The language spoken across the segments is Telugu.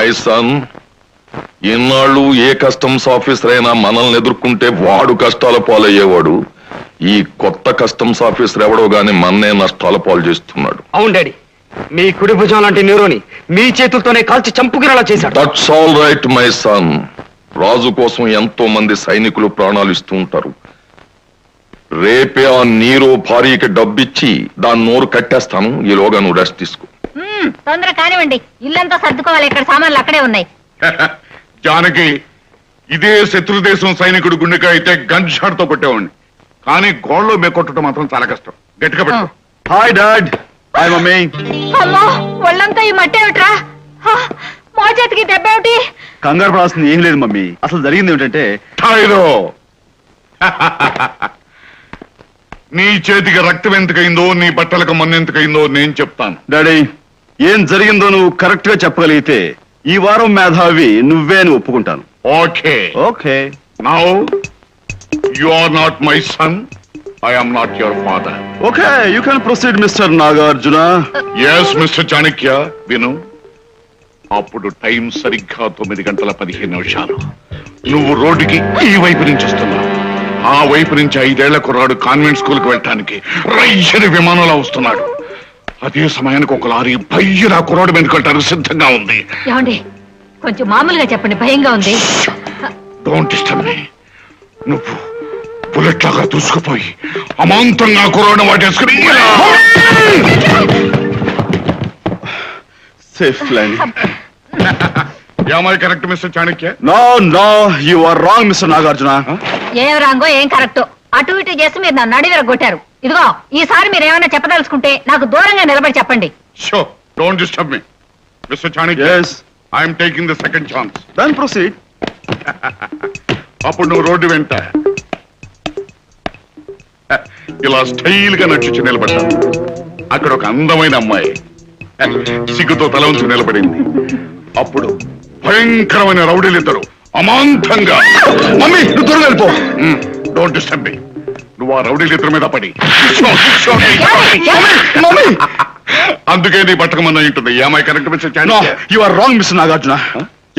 మై సన్, ఇన్నాళ్ళు ఏ కస్టమ్స్ ఆఫీసర్ అయినా మనల్ని ఎదుర్కొంటే వాడు కష్టాల పాలయ్యేవాడు. ఈ కొత్త కస్టమ్స్ ఆఫీసర్ ఎవడో గాని మన్నే నష్టాల పాలు చేస్తున్నాడు. అవును డాడీ, మీ కుడి భుజం లాంటి నీరుని మీ చేతులతోనే కాల్చి చంపుకునేలా చేశాడు. That's all right my son. Raju కోసం ఎంతో మంది సైనికులు ప్రాణాలు ఇస్తూ ఉంటారు. రేపే ఆ నీరో భార్యకి డబ్బిచ్చి దాని నోరు కట్టేస్తాను. ఈలోగా నువ్వు రెస్ట్ తీసుకో. తొందర కానివ్వండి, ఇల్లంతా సర్దుకోవాలి, ఇక్కడ సామాన్లు అక్కడే ఉన్నాయి. జానకి, ఇదే శత్రు దేశం సైనికుడు గుండెగా అయితే గన్ షాట్ తో కొట్టేవాడిని, కానీ గోళ్ళలో మేకొట్టడం మాత్రం చాలా కష్టం. గట్టిగా పెట్టు. Hi dad, hi mummy. అమ్మో, ఒళ్ళంతా ఈ మట్టి ఏమిట్రా? మా చేతికి దెబ్బ ఏమిటి? కంగారు పడాల్సింది ఏం లేదు మమ్మీ. అసలు జరిగింది ఏమిటంటే, ఠాయిరో, నీ చేతికి రక్తం ఎంతకైందో, నీ బట్టలకు మన్నెంతకైందో నేను చెప్తాను. డాడీ, ఏం జరిగిందో నువ్వు కరెక్ట్ గా చెప్పగలిగితే ఈ వారం మేధావి నువ్వే అని ఒప్పుకుంటాను. Okay okay. Now you are not my son, I am not your father. Okay, you can proceed mister Nagarjuna. Yes mister Chanakya, విను. అప్పుడు టైం సరిగ్గా 9:15. నువ్వు రోడ్డుకి ఈ వైపు నుంచి వస్తున్నావు. ఆ వైపు నుంచి 5 ఏళ్ల కుర్రాడు కాన్వెంట్ స్కూల్ కి వెళ్ళటానికి రైలు విమానంలో వస్తున్నాడు. అదే సమయానికి ఒక లారీ భయ్యరా కుర్రాడు వెనుకొట్టడానికి సిద్ధంగా ఉంది. ఏమండి, కొంచెం మామూలుగా చెప్పండి, భయంగా ఉంది. Don't disturb me. నువ్వు బుల్లెట్ లాగా దూసుకుపోయి అమాంతంగా కుర్రాడు వాటేసుకుని safe land. Am I correct, Mr. Chanakya? No no, you are wrong mister Nagarjuna. ఏం రాంగో ఏం కరెక్టో అటు ఇటు చేసి మీరు నన్ను నడి విరగొట్టారు. ఇదిగో, ఈసారి మీరు ఏమైనా చెప్పదలుచుకుంటే నాకు దూరంగా నిలబడి చెప్పండి. Sure, don't disturb me. Mr. Chanakya, Yes. I am taking the second chance. Then proceed. అప్పుడు నువ్వు రోడ్డు వెంట ఇలా స్టైల్ గా నడిచి నిలబడ్డావు. అక్కడ ఒక అందమైన అమ్మాయి సిగ్గుతో తల ఉంచి నిలబడింది. అప్పుడు భయంకరమైన రౌడీలిద్దరు అమాంతంగా, మమ్మీ నువ్వు దూరం వెళ్ళిపో. Don't disturb me. నువ్వు ఆ రౌడీలిద్దరి మీద పడి అందుకే నీ పట్టకమన్నా ఉంటుంది. ఏమై correct mister Chanakya? You are wrong mister Nagarjuna.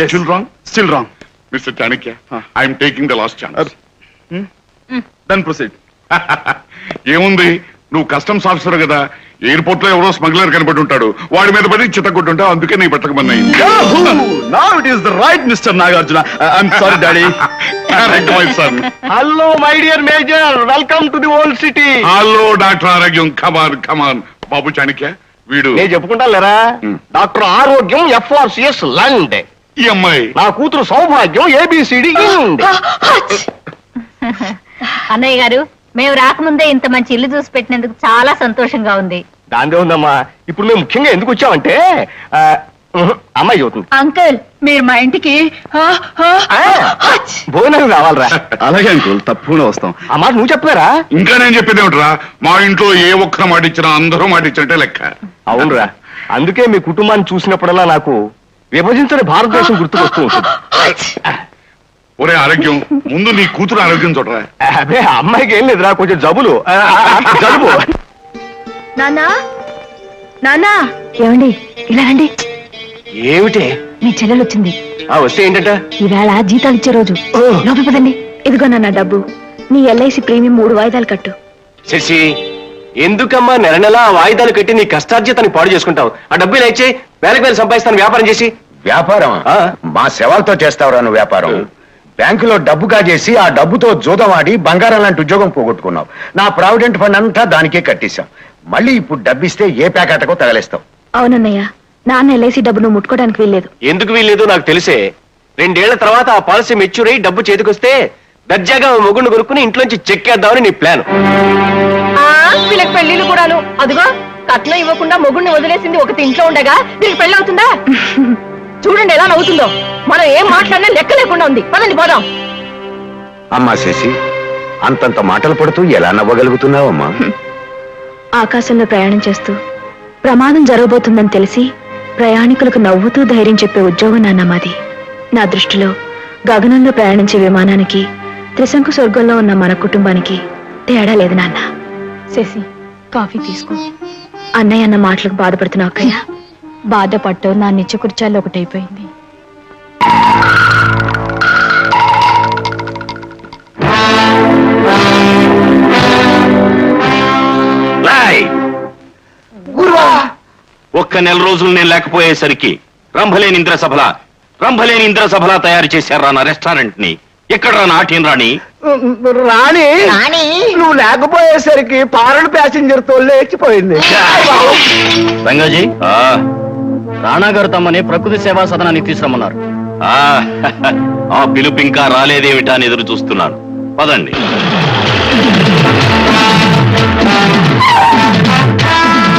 Still wrong? Still wrong. Mister Chanakya, I'm taking the last chance. Then proceed. ఏముంది, నువ్వు కస్టమ్స్ ఆఫీసర్ కదా, ఎయిర్పోర్ట్ లో ఎవరో స్మగ్లర్ కనబడి ఉంటాడు, వాడి మీద పడి చిత్తకొట్టుంటావు. అందుకే నీ పట్టకమన్నాయి. Now it is the right Mr. Nagarjuna. I'm sorry, Daddy. Correct, my son. Hello, my dear Major. Welcome to the old city. Hello doctor ఆరోగ్యం. కమాన్ కమాన్. బాబు చాణక్య, వీడు నేను చెప్పుకుంటా లేరా, డాక్టర్ ఆరోగ్యం FRCS లండ్. ఈ అమ్మాయి నా కూతురు సౌభాగ్యం ABCD ఇండ్. అన్నయ్య గారు, మేము రాకముందే ఇంత మంచి ఇల్లు చూసి పెట్టినందుకు చాలా సంతోషంగా ఉంది. దాందే ఉందమ్మా. ఇప్పుడు మేము ముఖ్యంగా ఎందుకు వచ్చామంటే అమ్మాయి చదువుతుంది. అంకుల్, మీరు మా ఇంటికి భోజనం కావాలరా. అలాగే అంకుల్, తప్పకుండా వస్తాం. ఆ మాట నువ్వు చెప్పారా? ఇంకా నేను చెప్పేది ఏమిట్రా, మా ఇంట్లో ఏ ఒక్క మాట ఇచ్చినా అందరూ మాట ఇచ్చినట్టే లెక్క. అవునరా, అందుకే మీ కుటుంబాన్ని చూసినప్పుడల్లా నాకు విభజించని భారతదేశం గుర్తుకొస్తూ ఉంటుంది. ఒరే ఆరోగ్యం, ముందు నీ కూతురు ఆరోగ్యం చూడరా. అదే అమ్మాయికి ఏం లేదురా, కొంచెం జలుబు. నానా నానా, ఏమండి ఇలా రండి. ఏమిటి? మీ చెల్లెలు వచ్చింది. వస్తే ఏంటంట? ఈవేళ జీతాలు ఇచ్చే రోజు. లోపల పదండి. ఇదిగో నాన్న డబ్బు, నీ LIC ప్రీమియం 3 వాయిదాలు కట్టు. శశి, ఎందుకమ్మా నెల నెల వాయిదాలు కట్టి నీ కష్టార్జితాన్ని పాడు చేసుకుంటావు? ఆ డబ్బు ఇలా ఇచ్చి వేలకు సంపాదిస్తాను వ్యాపారం చేసి. వ్యాపారం? మా శవాలతో చేస్తావురా నువ్వు వ్యాపారం? బ్యాంకులో డబ్బు కాజేసి ఆ డబ్బుతో జూదం ఆడి బంగారం లాంటి ఉద్యోగం పోగొట్టుకున్నావు. నా ప్రావిడెంట్ ఫండ్ అంతా దానికే కట్టేశాం. మళ్ళీ ఇప్పుడు డబ్బిస్తే ఏ ప్యాకెట్కో తగలేస్తావు. అవునన్నయ్య, నాన్న LIC డబ్బు నువ్వు ముట్టుకోవడానికి వీల్లేదు. ఎందుకు వీల్లేదు నాకు తెలిసే. 2 ఏళ్ల తర్వాత ఆ పాలసీ మెచ్యూర్ అయ్యి డబ్బు చేతికొస్తే దర్జాగా మొగుడిని కొనుక్కుని ఇంట్లోంచి చెక్కేద్దామని నీ ప్లాన్. వీళ్ళకి పెళ్లిళ్ళు కూడాను. అదిగో, కట్నం ఇవ్వకుండా మొగుడిని వదిలేసింది ఒకటి ఇంట్లో ఉండగా వీళ్ళకి పెళ్లి అవుతుందా? చూడండి ఎలా నవ్వుతుందో. మనం ఏం మాట్లాడినా లెక్క లేకుండా ఉంది. పదండి పోదాం. అమ్మా శశి, అంతంత మాటలు పడుతూ ఎలా నవ్వగలుగుతున్నావమ్మా? ఆకాశంలో ప్రయాణం చేస్తూ ప్రమాదం జరగబోతుందని తెలిసి ప్రయాణికులకు నవ్వుతూ ధైర్యం చెప్పే ఉద్యోగం నాన్న మాది. నా దృష్టిలో గగనంలో ప్రయాణించే విమానానికి త్రిశంకు స్వర్గంలో ఉన్న మన కుటుంబానికి తేడా లేదు నాన్న. శశి, కాఫీ తీసుకో. అన్నయ్య అన్న మాటలకు బాధపడుతున్నావు అక్కయ్య. బాధపట్టు, నా నిత్య కుర్చాల్లో ఒకటైపోయింది. ఒక్క నెల రోజులు నేను లేకపోయేసరికి రంభలేని ఇంద్రసభలా తయారు చేశారా నా రెస్టారెంట్ ని. ఎక్కడ నాట్యం రాణి? రాణి నువ్వు లేకపోయేసరికి పారడు ప్యాసింజర్ తో లేచిపోయింది. రంగాజీ, రాణా గారు తమ్మని ప్రకృతి సేవా సదనానికి తీసుకురమ్మన్నారు. ఆ పిలుపు ఇంకా రాలేదేమిటా అని ఎదురు చూస్తున్నాను. పదండి.